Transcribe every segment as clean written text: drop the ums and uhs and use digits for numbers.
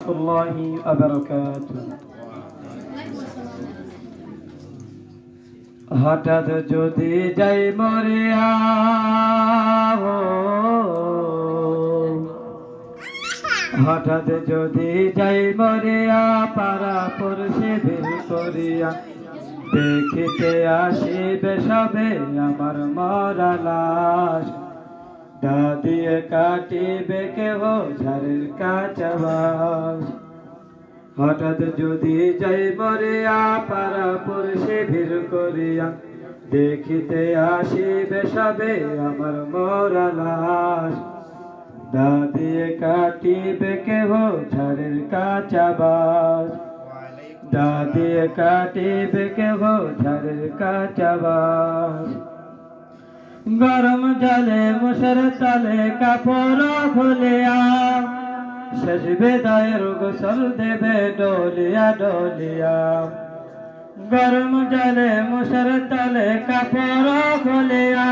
রাহমাতুল্লাহি ওয়া বারাকাতুহু। হঠাৎ যদি যাই মরিয়া হঠাৎ যদি যাই মরিয়া পাড়া পড়শি ভিড় করিয়া দেখিতে আসিবে সবে আমার মরা লাশ। দাদিয়ে কাটিবে কেহ ঝাড়ের কাঁচা বাঁশ। হঠাৎ যদি যাই মরিয়া পাড়া পড়শি ভিড় করিয়া দেখিতে আসিবে সবে আমার মরা লাশ। দাদিয়ে কাটিবে কেহ ঝাড়ের কাঁচা বাঁশ। দাদিয়ে কাটিবে কেহ ঝাড়ের কাঁচা বাঁশ। গরম জলে মুসের তলে কাপড় খুলিয়া শেষ বিদায়ের গোসল দেবে ডলিয়া ডলিয়া। গরম জলে মুসের তলে কাপড় খুলিয়া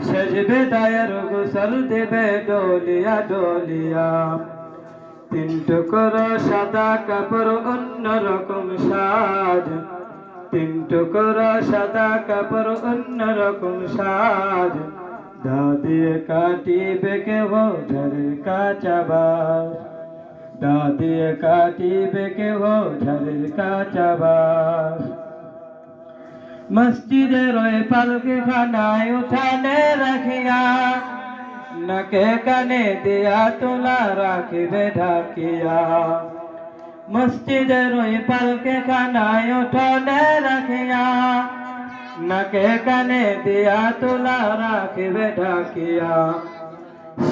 শেষ বিদায়ের গোসল দেবে ডলিয়া ডলিয়া। তিন টুকরো সাদা কাপড় অন্যরকম সাজ। তিন টুকরো সাদা কাপড় অন্যরকম সাজ। দাদিয়ে কাটিবে কেহ ঝাড়ের কাঁচা বাঁশ। দাদিয়ে কাটিবে কেহ ঝাড়ের কাঁচা বাঁশ। মসজিদের ওই পালকি খানায় উঠানে রাখিয়া নাকে কানে দিয়া তোলা রাখিবে ঢাকিয়া। মসজিদের ওই পালকি খানায় উঠানে রাখিয়া নাকে কানে দিয়া তোলা রাখিবে ঢাকিয়া।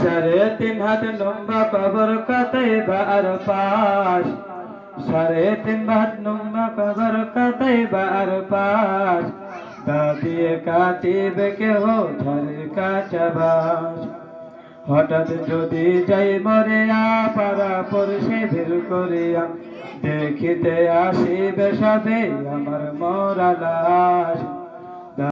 3.5 হাত লম্বা কবর কতই বার পাশ। 3.5 হাত লম্বা কবর কতই বার পাশ। দাদিয়ে কাটিবে কেহ ঝাড়ের কাঁচা বাঁশ। হঠাৎ যদি যাই মরিয়া পাড়া পড়শি ভিড় করিয়া দেখিতে আসিবে সবে আমার মরা লাশ।